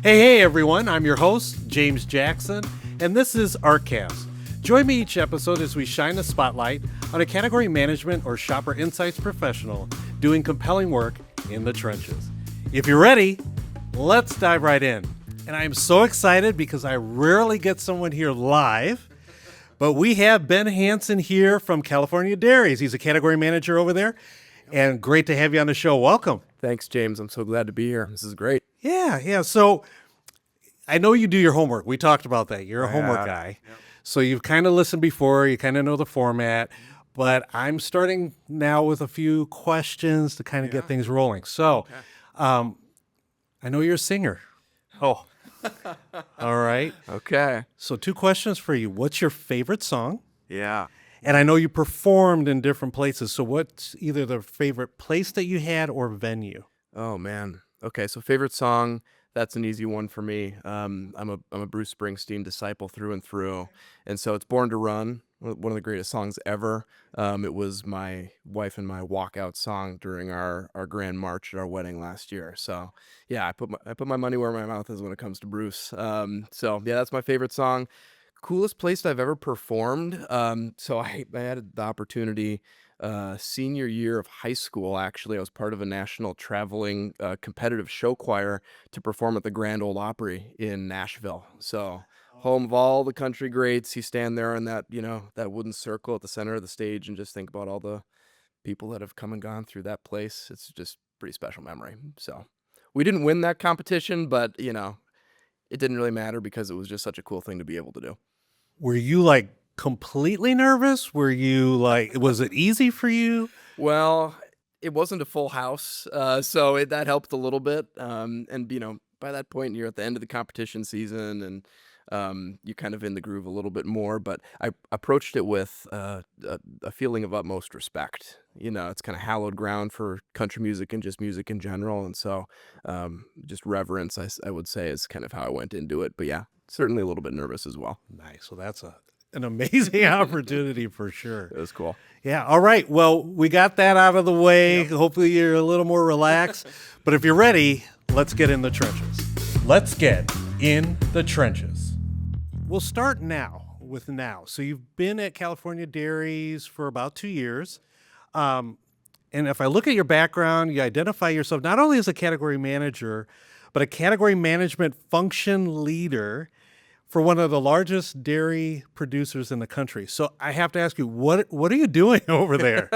Hey, everyone. I'm your host, James Jackson, and this is ARCast. Join me each episode as we shine the spotlight on a category management or shopper insights professional doing compelling work in the trenches. If you're ready, let's dive right in. And I am so excited because I rarely get someone here live, but we have Ben Hansen here from California Dairies. He's a category manager over there, and great to have you on the show. Welcome. Thanks, James. I'm so glad to be here. This is great. Yeah. So I know you do your homework. We talked about that. You're a homework guy. Yep. So you've kind of listened before. You kind of know the format. But I'm starting now with a few questions to kind of get things rolling. So I know you're a singer. Oh. All right. Okay. So 2 questions for you. What's your favorite song? Yeah. And I know you performed in different places. So what's either the favorite place that you had or venue? Oh, man. Okay, so favorite song, that's an easy one for me. I'm a Bruce Springsteen disciple through and through. And so it's Born to Run, one of the greatest songs ever. It was my wife and my walkout song during our grand march at our wedding last year. So yeah, I put my money where my mouth is when it comes to Bruce. So yeah, that's my favorite song. Coolest place I've ever performed. So I had the opportunity senior year of high school. Actually, I was part of a national traveling competitive show choir to perform at the Grand Ole Opry in Nashville. So home of all the country greats. You stand there in that wooden circle at the center of the stage and just think about all the people that have come and gone through that place. It's just pretty special memory. So we didn't win that competition, but it didn't really matter because it was just such a cool thing to be able to do. Were you like completely nervous? Were you like, was it easy for you? Well, it wasn't a full house, so that helped a little bit. And by that point, you're at the end of the competition season, and you're kind of in the groove a little bit more. But I approached it with a feeling of utmost respect. It's kind of hallowed ground for country music and just music in general, and so just reverence, I would say, is kind of how I went into it. But yeah, certainly a little bit nervous as well. Nice. So that's an amazing opportunity for sure. It was cool. Yeah. All right. Well, we got that out of the way. Yep. Hopefully you're a little more relaxed. But if you're ready, let's get in the trenches. Let's get in the trenches. We'll start now with now. So you've been at California Dairies for about 2 years. And if I look at your background, you identify yourself not only as a category manager, but a category management function leader for one of the largest dairy producers in the country. So I have to ask you, what are you doing over there?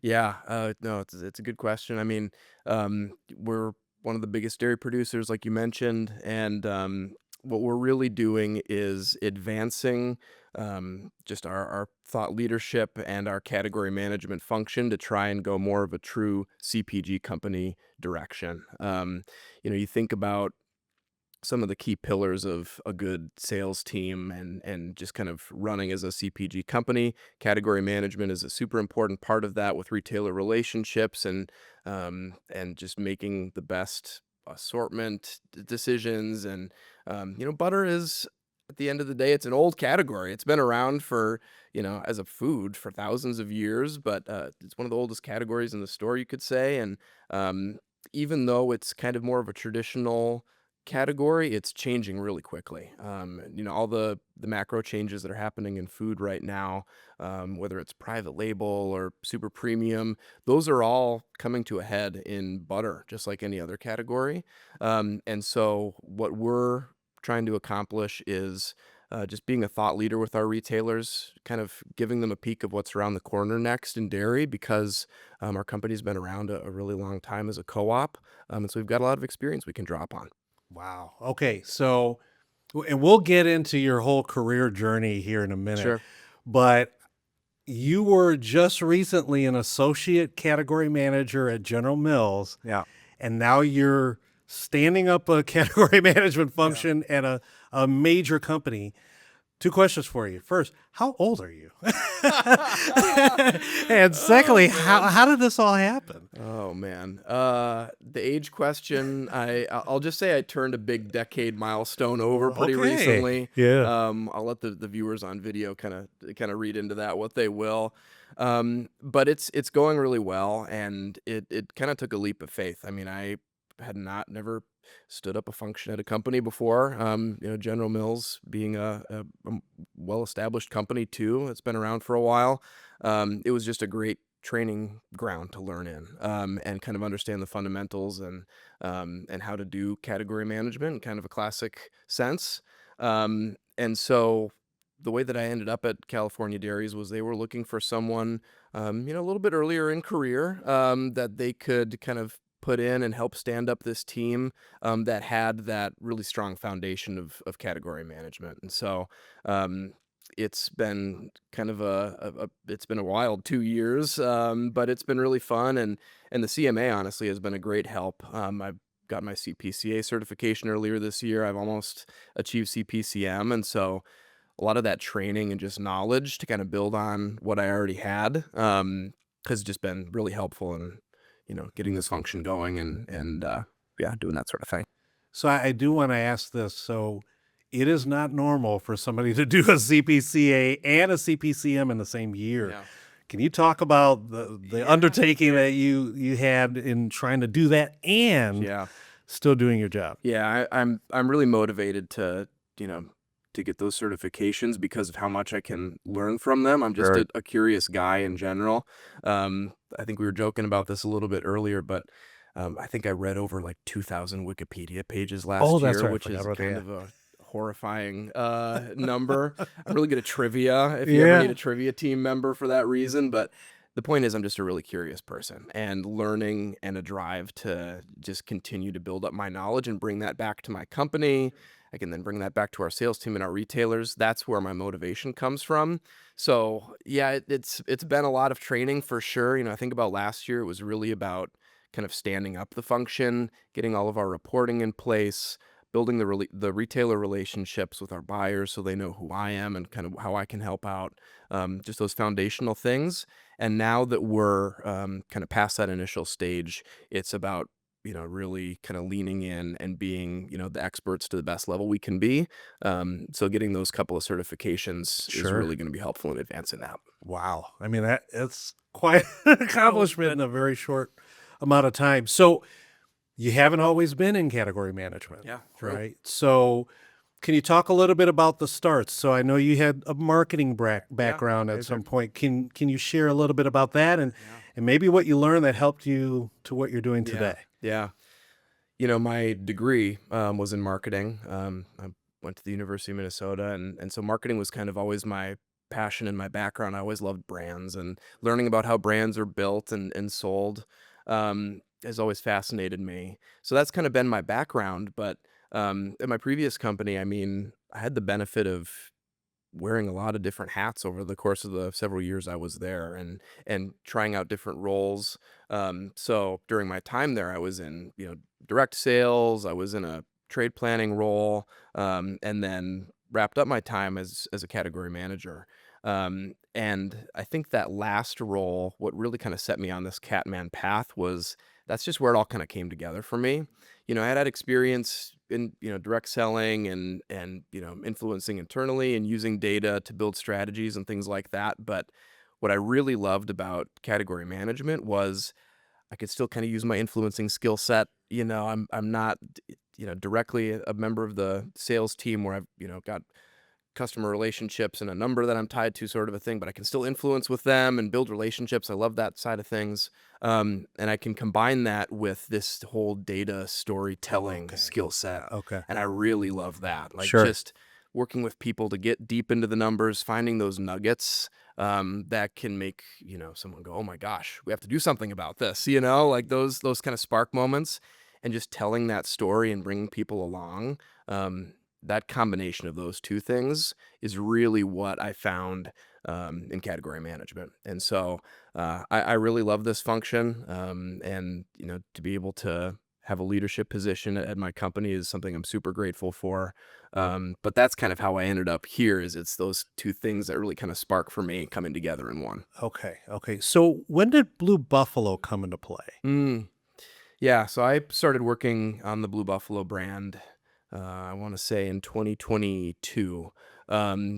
Yeah, no, it's a good question. I mean, we're one of the biggest dairy producers, like you mentioned, and what we're really doing is advancing just our thought leadership and our category management function to try and go more of a true CPG company direction. You think about some of the key pillars of a good sales team and just kind of running as a CPG company. Category management is a super important part of that with retailer relationships and just making the best assortment decisions. And butter is, at the end of the day, it's an old category. It's been around for as a food for thousands of years, but it's one of the oldest categories in the store, you could say. And even though it's kind of more of a traditional category, it's changing really quickly. All the macro changes that are happening in food right now, whether it's private label or super premium, those are all coming to a head in butter, just like any other category. And so what we're trying to accomplish is just being a thought leader with our retailers, kind of giving them a peek of what's around the corner next in dairy, because our company's been around a really long time as a co-op. And so we've got a lot of experience we can draw upon. Wow. Okay. So, and we'll get into your whole career journey here in a minute. Sure. But you were just recently an associate category manager at General Mills. Yeah. And now you're standing up a category management function at a major company. 2 questions for you. First, how old are you? And secondly, how did this all happen? Oh man, the age question. I'll just say I turned a big decade milestone over pretty recently. Yeah. I'll let the viewers on video kind of read into that what they will. But it's going really well, and it kind of took a leap of faith. I mean, I had never stood up a function at a company before. General Mills being a well-established company too, it's been around for a while. It was just a great training ground to learn in, and kind of understand the fundamentals and how to do category management in kind of a classic sense. And so the way that I ended up at California Dairies was they were looking for someone, a little bit earlier in career, that they could kind of put in and help stand up this team, that had that really strong foundation of category management. And so, it's been kind of it's been a wild 2 years, but it's been really fun. And the CMA honestly has been a great help. I've got my CPCA certification earlier this year. I've almost achieved CPCM. And so a lot of that training and just knowledge to kind of build on what I already had, has just been really helpful in, getting this function going and yeah, doing that sort of thing. So I do want to ask this. So it is not normal for somebody to do a CPCA and a CPCM in the same year. Yeah. Can you talk about the undertaking that you had in trying to do that and Yeah. still doing your job? Yeah, I'm really motivated to get those certifications because of how much I can learn from them. I'm just Sure. a curious guy in general. I think we were joking about this a little bit earlier, but I think I read over like 2,000 Wikipedia pages last Oh, that's year, right. I which forgot is about kind that. of a horrifying number. I'm really good at trivia if you ever Yeah. need a trivia team member for that reason, but the point is I'm just a really curious person, and learning and a drive to just continue to build up my knowledge and bring that back to my company. I can then bring that back to our sales team and our retailers. That's where my motivation comes from. So yeah, it's been a lot of training for sure. I think about last year, it was really about kind of standing up the function, getting all of our reporting in place, building the retailer relationships with our buyers so they know who I am and kind of how I can help out. Just those foundational things. And now that we're, kind of past that initial stage, it's about, really kind of leaning in and being, the experts to the best level we can be. So getting those couple of certifications is Sure. really going to be helpful in advancing that. Wow. I mean, it's quite an accomplishment in a very short amount of time. So you haven't always been in category management, Yeah, true. right? So can you talk a little bit about the starts? So I know you had a marketing background I at some agree. point. Can you share a little bit about that Yeah. and maybe what you learned that helped you to what you're doing Yeah. today? Yeah. My degree, was in marketing. I went to the University of Minnesota, and so marketing was kind of always my passion and my background. I always loved brands, and learning about how brands are built and sold, has always fascinated me. So that's kind of been my background. But at my previous company, I mean, I had the benefit of wearing a lot of different hats over the course of the several years I was there, and trying out different roles. So during my time there, I was in, direct sales, I was in a trade planning role, and then wrapped up my time as a category manager. And I think that last role, what really kind of set me on this Catman path was that's just where it all kind of came together for me. I had experience in, direct selling and influencing internally and using data to build strategies and things like that. But what I really loved about category management was I could still kind of use my influencing skill set. I'm not directly a member of the sales team where I've got customer relationships and a number that I'm tied to, sort of a thing, but I can still influence with them and build relationships. I love that side of things. And I can combine that with this whole data storytelling Okay. skill set. Okay. And I really love that. Like Sure. just working with people to get deep into the numbers, finding those nuggets, that can make, someone go, oh my gosh, we have to do something about this, like those kind of spark moments, and just telling that story and bringing people along. That combination of those two things is really what I found, in category management. And so I really love this function. And, to be able to have a leadership position at my company is something I'm super grateful for. But that's kind of how I ended up here is it's those two things that really kind of spark for me coming together in one. Okay. Okay. So when did Blue Buffalo come into play? Mm. Yeah, so I started working on the Blue Buffalo brand, I want to say in 2022.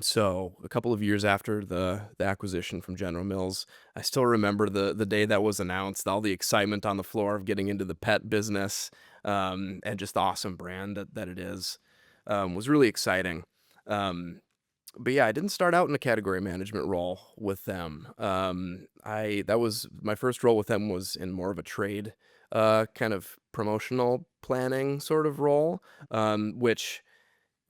So a couple of years after the acquisition from General Mills, I still remember the day that was announced, all the excitement on the floor of getting into the pet business. and just the awesome brand that it is, was really exciting. But yeah, I didn't start out in a category management role with them. I that was my first role with them was in more of a trade, kind of promotional planning sort of role, which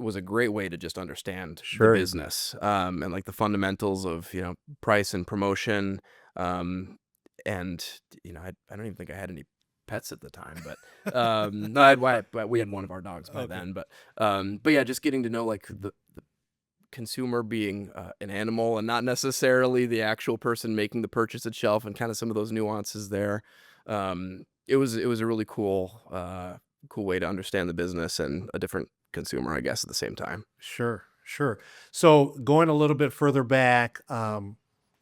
was a great way to just understand the Sure. business, and like the fundamentals of, price and promotion. Um, and I don't even think I had any pets at the time, but no, but we had one of our dogs by Okay. then. But yeah, just getting to know like the consumer being an animal and not necessarily the actual person making the purchase itself, and kind of some of those nuances there. It was a really cool way to understand the business and a different consumer, I guess, at the same time. Sure, sure. So going a little bit further back,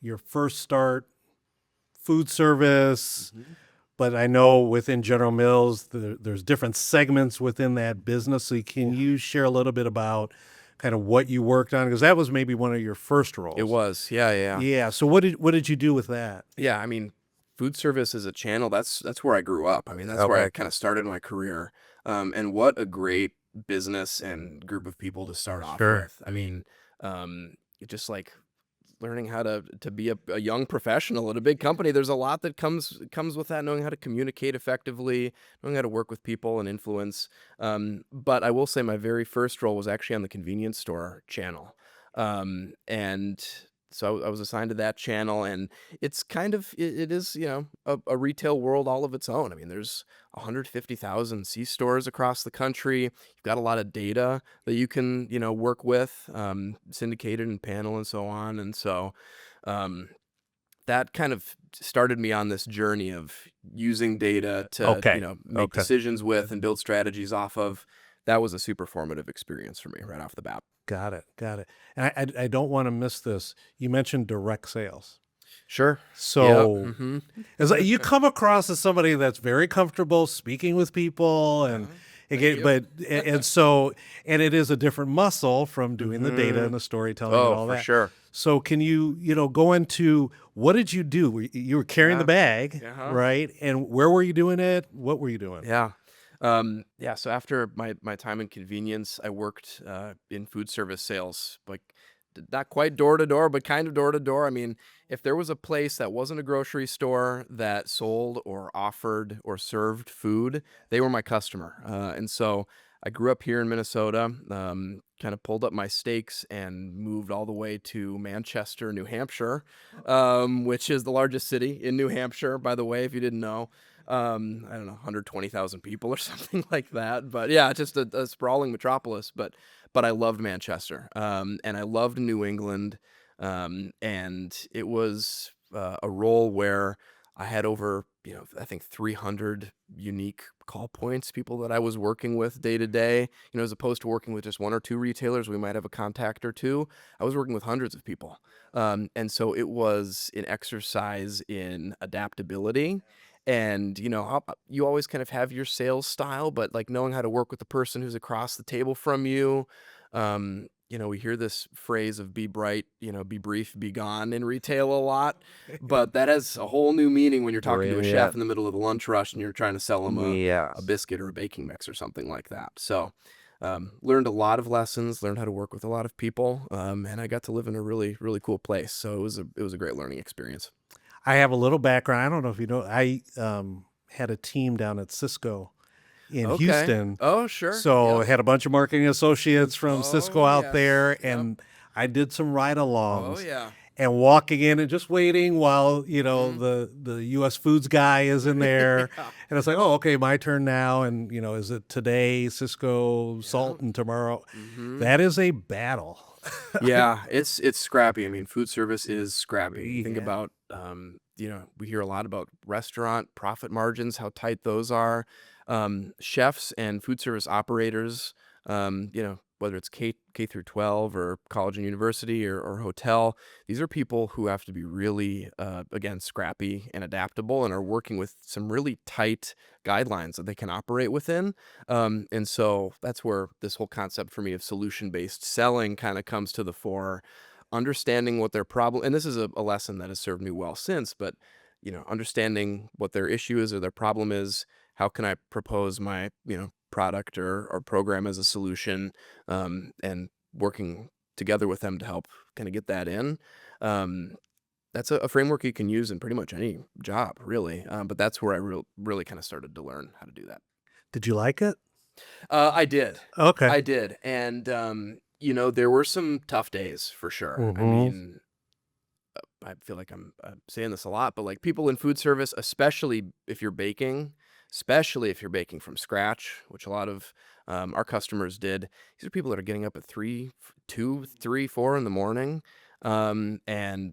your first start, food service, Mhm. but I know within General Mills, there's different segments within that business. So can Yeah. you share a little bit about kind of what you worked on? Because that was maybe one of your first It roles. was, yeah. Yeah. So what did you do with that? Yeah, I mean, food service as a channel, that's where I grew up. I mean, that's where I Okay. kind of started my career. And what a great business and group of people to start off Sure. with. I mean, just like learning how to be a young professional at a big company, there's a lot that comes with that, knowing how to communicate effectively, knowing how to work with people and influence. But I will say my very first role was actually on the convenience store channel. And so I was assigned to that channel, and it's kind of it is, a retail world all of its own. I mean, there's 150,000 C stores across the country. You've got a lot of data that you can, work with, syndicated and panel and so on. And so um, that kind of started me on this journey of using data to, Okay. make Okay. decisions with and build strategies off of. That was a super formative experience for me right off the bat. Got it. Got it. And I don't want to miss this. You mentioned direct sales. Sure. Yep. So it's like you come across as somebody that's very comfortable speaking with people and Thank again, you. but and so and it is a different muscle from doing the data and Mhm. the storytelling and Oh, all for that. sure. So can you, go into what did you do? You were carrying the Yeah. bag, Uh-huh. right? And where were you doing it? What were you doing? Yeah. Yeah, so after my time in convenience, I worked in food service sales, like not quite door to door, but kind of door to door. I mean, if there was a place that wasn't a grocery store that sold or offered or served food, they were my customer. And so I grew up here in Minnesota, kind of pulled up my stakes and moved all the way to Manchester, New Hampshire, which is the largest city in New Hampshire, by the way, if you didn't know. I don't know, 120,000 people or something like that. But yeah, just a sprawling metropolis. But I loved Manchester, and I loved New England, and it was a role where I had over, I think 300 unique call points, people that I was working with day to day. As opposed to working with just one or two retailers, we might have a contact or two. I was working with hundreds of people, and so it was an exercise in adaptability. And you always kind of have your sales style, but like knowing how to work with the person who's across the table from you. We hear this phrase of be bright, be brief, be gone in retail a lot, but that has a whole new meaning when you're talking to a chef Brilliant. in the middle of the lunch rush and you're trying to sell them a Yes. biscuit or a baking mix or something like that. So learned a lot of lessons, learned how to work with a lot of people, and I got to live in a really, really cool place. So it was a great learning experience. I have a little background. I don't know if you know, I had a team down at Cisco in Okay. Houston. Oh, sure. So I Yep. had a bunch of marketing associates from Cisco Oh, out yes. there, Yep. and I did some Oh, ride-alongs yeah. and walking in and just waiting while Mhm. the U.S. Foods guy is in there, Yeah. and it's like, oh, okay, my turn now, and is it today Cisco salt Yep. and tomorrow? Mhm. That is a battle. Yeah, it's scrappy. I mean, food service is scrappy. You think Yeah. about, we hear a lot about restaurant profit margins, how tight those are. Chefs and food service operators, whether it's K through 12 or college and university or hotel, these are people who have to be really, again, scrappy and adaptable and are working with some really tight guidelines that they can operate within. And so that's where this whole concept for me of solution-based selling kind of comes to the fore. Understanding what their problem, and this is a lesson that has served me well since, but understanding what their issue is or their problem is, how can I propose my, product or program as a solution, and working together with them to help kind of get that in. Um, that's a framework you can use in pretty much any job, really. But that's where I really kind of started to learn how to do that. Did you like it? I did. Okay. I did. And, there were some tough days for sure. I Mm-hmm. mean, I feel like I'm saying this a lot, but like people in food service, especially if you're baking from scratch, which a lot of our customers did. These are people that are getting up at 2, 3, 4 in the morning, and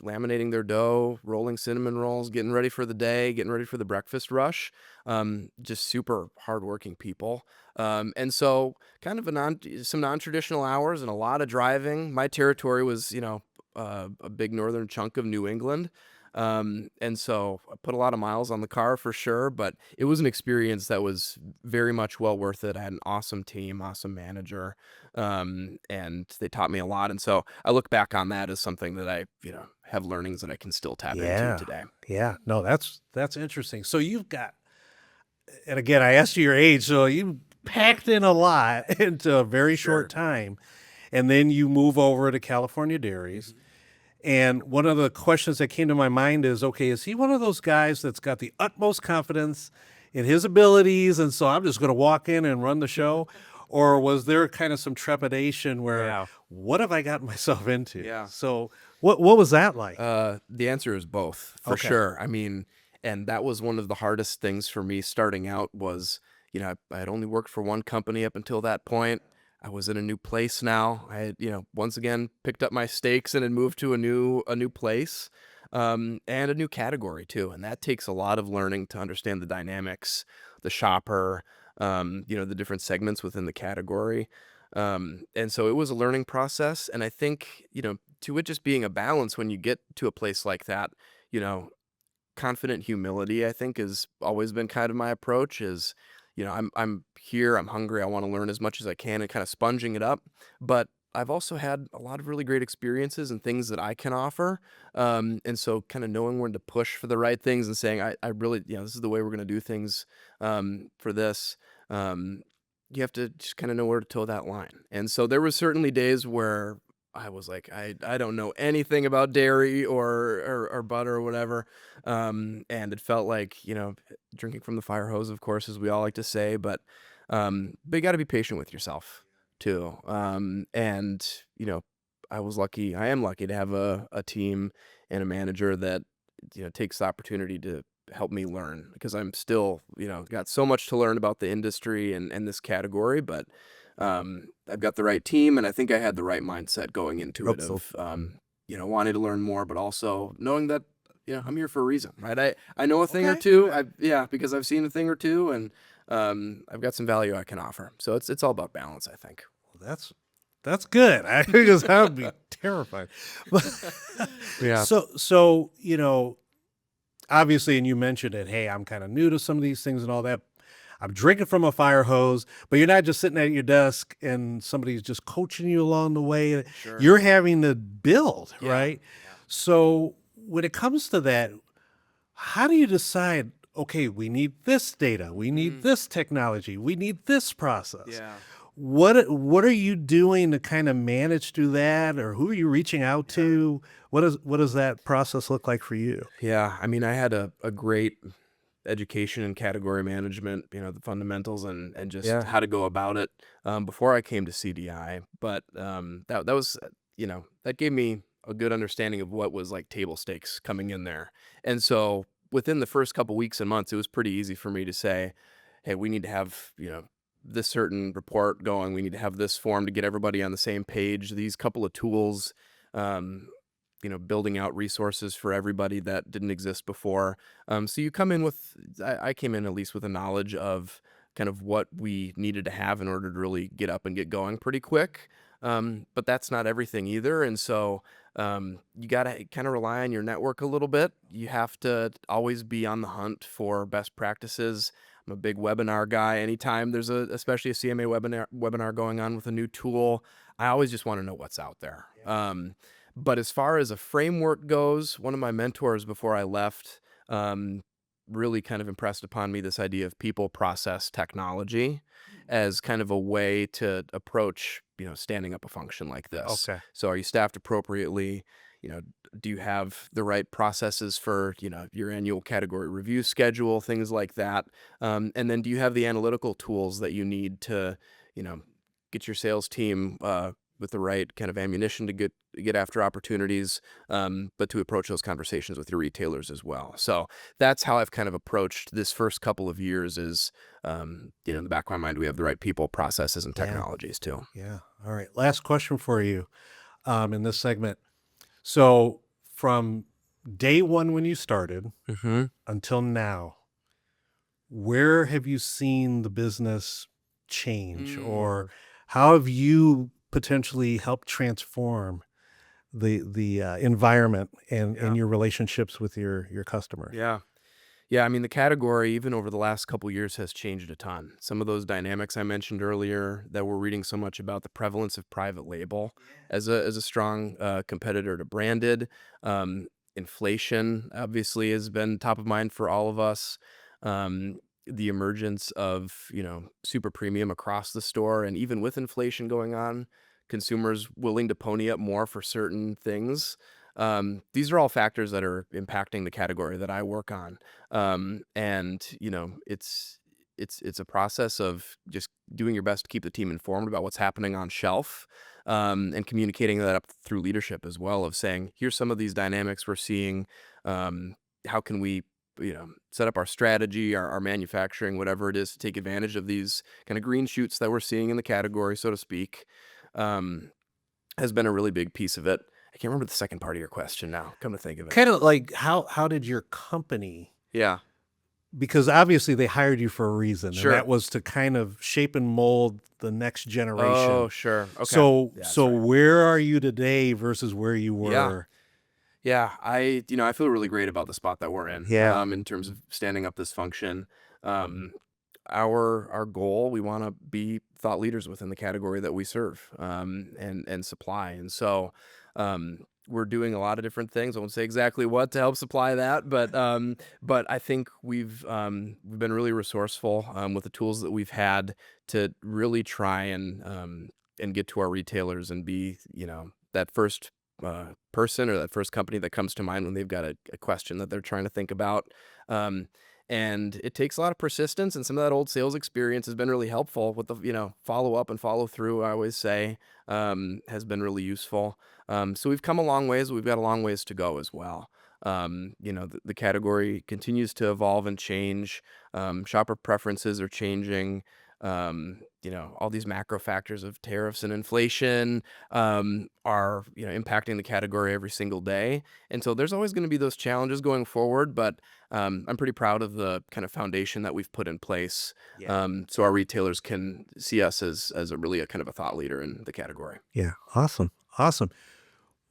laminating their dough, rolling cinnamon rolls, getting ready for the day, getting ready for the breakfast rush. Just super hardworking people. And so kind of some non-traditional hours and a lot of driving. My territory was, a big northern chunk of New England. And so I put a lot of miles on the car for sure, but it was an experience that was very much well worth it. I had an awesome team, awesome manager, and they taught me a lot. And so I look back on that as something that I, have learnings that I can still tap into Yeah. today. Yeah. No, that's interesting. So you've got, and again, I asked you your age, so you packed in a lot into a very short Sure. time. And then you move over to California Dairies. And one of the questions that came to my mind is, okay, is he one of those guys that's got the utmost confidence in his abilities, and so I'm just going to walk in and run the show? Or was there kind of some trepidation where, Yeah. what have I gotten myself into? Yeah. So what was that like? The answer is both, for Okay. sure. I mean, and that was one of the hardest things for me starting out was, I had only worked for one company up until that point. I was in a new place now. I had, once again picked up my stakes and had moved to a new place, and a new category too. And that takes a lot of learning to understand the dynamics, the shopper, the different segments within the category. And so it was a learning process. And I think, to it just being a balance when you get to a place like that, you know, confident humility, I think, has always been kind of my approach is, I'm here, I'm hungry, I want to learn as much as I can and kind of sponging it up. But I've also had a lot of really great experiences and things that I can offer. And so kind of knowing when to push for the right things and saying, I really, this is the way we're going to do things, for this. Um, you have to just kind of know where to toe that line. And so there was certainly days where I was like, I don't know anything about dairy or butter or whatever. And it felt like, drinking from the fire hose, of course, as we all like to say, but you got to be patient with yourself too. And, I am lucky to have a team and a manager that, takes the opportunity to help me learn because I'm still, got so much to learn about the industry and this category, but I've got the right team, and I think I had the right mindset going into it Hope so. of, wanting to learn more, but also knowing that, I'm here for a reason, right? I know a thing or Okay. two. Because I've seen a thing or two, and I've got some value I can offer. So it's all about balance, I think. Well, that's good. I because I would be terrified. But Yeah. so obviously, and you mentioned it. Hey, I'm kind of new to some of these things and all that. I'm drinking from a fire hose, but you're not just sitting at your desk and somebody's just coaching you along the way. Sure. You're having to build, Yeah. right? So when it comes to that, how do you decide? Okay, we need this data, we need this technology, we need this process. Yeah. What are you doing to kind of manage through that, or who are you reaching out to? What does that process look like for you? Yeah. I mean, I had a great education in category management, the fundamentals and just Yeah. how to go about it, before I came to CDI. But that was, that gave me a good understanding of what was like table stakes coming in there. And so within the first couple weeks and months, it was pretty easy for me to say, hey, we need to have, this certain report going. We need to have this form to get everybody on the same page. These couple of tools, um, building out resources for everybody that didn't exist before. So you come in with, I came in at least with a knowledge of kind of what we needed to have in order to really get up and get going pretty quick. But that's not everything either. And so you got to kind of rely on your network a little bit. You have to always be on the hunt for best practices. I'm a big webinar guy. Anytime there's especially a CMA webinar going on with a new tool, I always just want to know what's out there. But as far as a framework goes, one of my mentors before I left, really kind of impressed upon me this idea of people, process, technology as kind of a way to approach, standing up a function like this. Okay. So are you staffed appropriately? Do you have the right processes for, your annual category review schedule, things like that? And then do you have the analytical tools that you need to, you know, get your sales team with the right kind of ammunition to get after opportunities, but to approach those conversations with your retailers as well. So that's how I've kind of approached this first couple of years is, in the back of my mind, we have the right people, processes, and Yeah. technologies too. Yeah. All right. Last question for you in this segment. So from day one when you started Mm-hmm. until now, where have you seen the business change, or how have you potentially helped transform the environment and Yeah. your relationships with your customers? Yeah. Yeah, I mean, the category, even over the last couple years, has changed a ton. Some of those dynamics I mentioned earlier that we're reading so much about, the prevalence of private label as a strong competitor to branded. Um, Inflation obviously has been top of mind for all of us. The emergence of, super premium across the store, and even with inflation going on, consumers willing to pony up more for certain things. These are all factors that are impacting the category that I work on. And it's a process of just doing your best to keep the team informed about what's happening on shelf, and communicating that up through leadership as well, of saying, here's some of these dynamics we're seeing. How can we set up our strategy, our manufacturing, whatever it is, to take advantage of these kind of green shoots that we're seeing in the category, so to speak. um, has been a really big piece of it. I can't remember the second part of your question now, come to think of it. Kind of like how did your company, Yeah, because obviously they hired you for a reason, and sure. that was to kind of shape and mold the next Oh, generation. sure. Okay. So Yeah, that's so right. where are you today versus where you Yeah. were? Yeah, I feel really great about the spot that we're Yeah. in terms of standing up this function. Um, our goal, we want to be thought leaders within the category that we serve, and supply. And so, we're doing a lot of different things. I won't say exactly what to help supply that, but I think we've been really resourceful with the tools that we've had to really try and get to our retailers and be, that first person or that first company that comes to mind when they've got a question that they're trying to think about. Um, and it takes a lot of persistence, and some of that old sales experience has been really helpful with the, follow up and follow through, I always say, has been really useful. So we've come a long ways. We've got a long ways to go as well. The category continues to evolve and change. Shopper preferences are changing. All these macro factors of tariffs and inflation are, impacting the category every single day. And so there's always going to be those challenges going forward, but I'm pretty proud of the kind of foundation that we've put in place, Yeah. so our retailers can see us as a really a kind of a thought leader in the category. Yeah. Awesome. Awesome.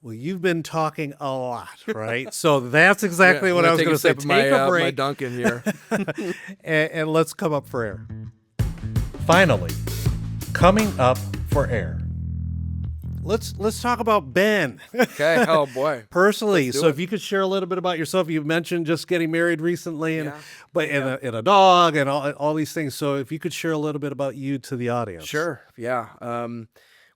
Well, you've been talking a lot, right? So that's exactly I'm what I gonna was take going a to say. sip of my Take a my break Dunkin' here. and let's come up for air. Finally, coming up for air. Let's talk about Ben. Okay. Oh boy. Personally, Let's do so if it. you could share a little bit about yourself. You mentioned just getting married recently, and Yeah. and a dog and all these things. So if you could share a little bit about you to the audience. Sure. Yeah.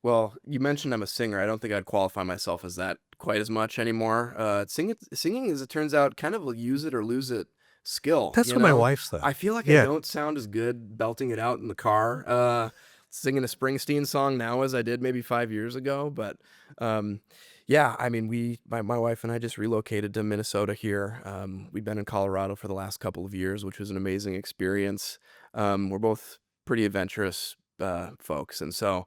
Well, you mentioned I'm a singer. I don't think I'd qualify myself as that quite as much anymore. Singing, as it turns out, kind of a use it or lose it skill. That's what my wife said. I feel like I Yeah. don't sound as good belting it out in the car, singing a Springsteen song now as I did maybe 5 years ago. But yeah, I mean, my wife and I just relocated to Minnesota here. We've been in Colorado for the last couple of years, which was an amazing experience. We're both pretty adventurous folks, and so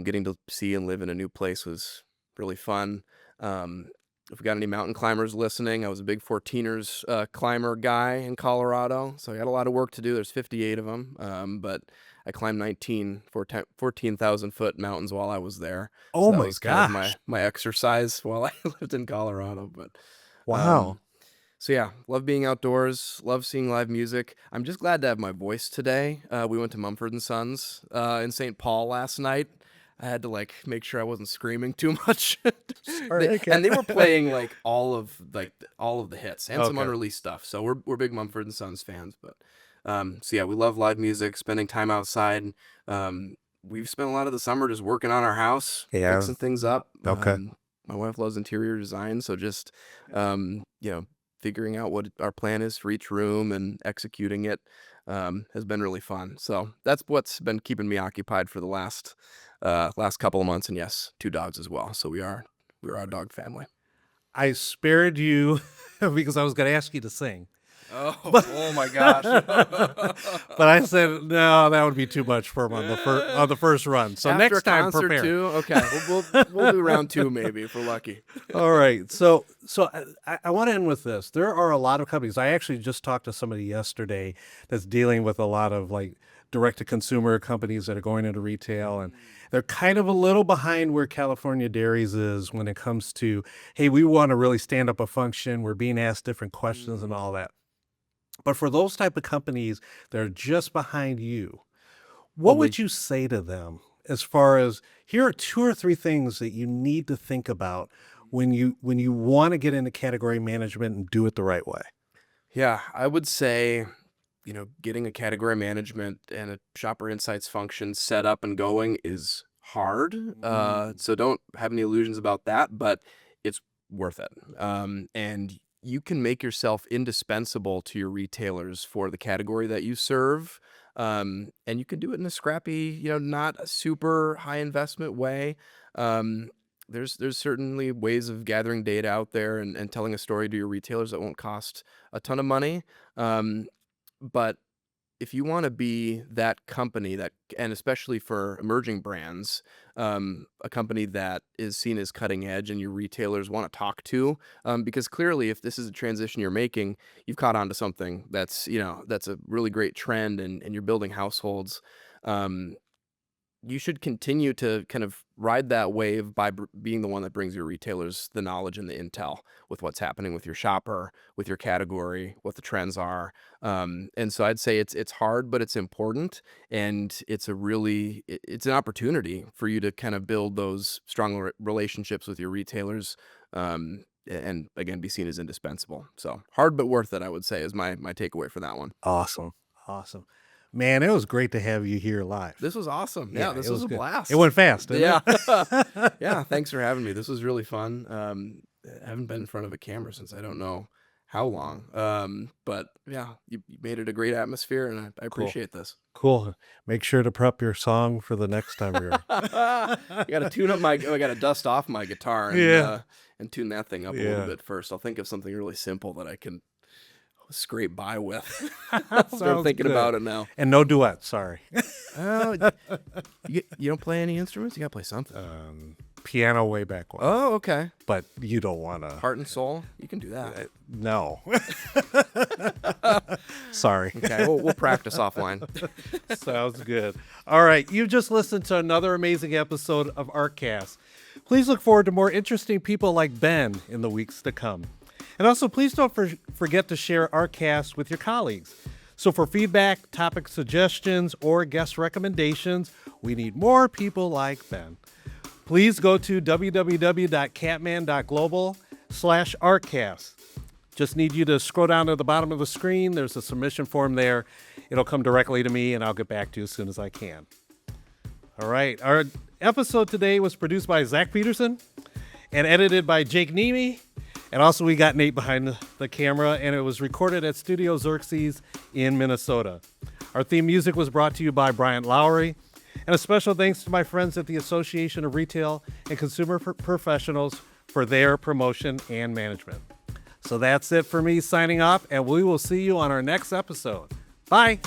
getting to see and live in a new place was really fun. Um, if we got any mountain climbers listening, I was a big 14ers climber guy in Colorado, so I got a lot of work to do. There's 58 of them, but I climbed 14,000 foot mountains while I was there. Oh So that my was kind of gosh. my exercise while I lived in Colorado. But Wow. um, so yeah, love being outdoors, love seeing live music. I'm just glad to have my voice today. We went to Mumford and Sons in St. Paul last night. I had to like make sure I wasn't screaming too much. Sorry, I can't- And they were playing like all of the hits and some Okay. unreleased stuff. So we're big Mumford and Sons fans, but so yeah, we love live music, spending time outside. We've spent a lot of the summer just working on our house, Yeah. fixing things up. Okay. My wife loves interior design, so just figuring out what our plan is for each room and executing it has been really fun. So that's what's been keeping me occupied for the last couple of months. And yes, 2 dogs as well. So we're a dog family. I spared you because I was going to ask you to sing. Oh my gosh. But I said, no, that would be too much for him on the first run. So After next a time, concert prepare. too? Okay, we'll do round 2 maybe if we're lucky. All right. So I want to end with this. There are a lot of companies. I actually just talked to somebody yesterday that's dealing with a lot of like direct-to-consumer companies that are going into retail, and they're kind of a little behind where California Dairies is when it comes to, hey, we want to really stand up a function. We're being asked different questions and all that. But for those type of companies that are just behind you, what would you say to them as far as, here are 2 or 3 things that you need to think about when you want to get into category management and do it the right way? Yeah, I would say, getting a category management and a shopper insights function set up and going is hard. So don't have any illusions about that, but it's worth it. And you can make yourself indispensable to your retailers for the category that you serve. And you can do it in a scrappy, not a super high investment way. There's certainly ways of gathering data out there and telling a story to your retailers that won't cost a ton of money. But if you want to be that company and especially for emerging brands, a company that is seen as cutting edge and your retailers want to talk to, because clearly if this is a transition you're making, you've caught on to something that's a really great trend and you're building households. You should continue to kind of ride that wave by being the one that brings your retailers the knowledge and the intel with what's happening with your shopper, with your category, what the trends are. And so I'd say it's hard, but it's important. And it's an opportunity for you to kind of build those strong relationships with your retailers. And again, be seen as indispensable. So hard, but worth it, I would say, is my takeaway for that one. Awesome. Man, it was great to have you here live. This was awesome. Yeah, this was a good. blast. It went fast, didn't it? Yeah. Yeah, thanks for having me. This was really fun. I haven't been in front of a camera since I don't know how long. But yeah, you made it a great atmosphere, and I appreciate this. Cool. Make sure to prep your song for the next time you're I got to dust off my guitar and tune that thing up a little bit first. I'll think of something really simple that I can scrape by with. Start thinking about it now. And no duets, sorry. You don't play any instruments? You gotta play something. Piano way back when. Oh, okay. But you don't want to. Heart and soul? You can do that. No. Sorry. Okay, we'll practice offline. Sounds good. All right, you just listened to another amazing episode of ARCast. Please look forward to more interesting people like Ben in the weeks to come. And also, please don't forget to share ARCast with your colleagues. So for feedback, topic suggestions, or guest recommendations, we need more people like Ben. Please go to www.catman.global/ARCast. Just need you to scroll down to the bottom of the screen. There's a submission form there. It'll come directly to me, and I'll get back to you as soon as I can. All right. Our episode today was produced by Zach Peterson and edited by Jake Nemi. And also we got Nate behind the camera, and it was recorded at Studio Xerxes in Minnesota. Our theme music was brought to you by Bryant Lowry. And a special thanks to my friends at the Association of Retail and Consumer Professionals for their promotion and management. So that's it for me signing off, and we will see you on our next episode. Bye.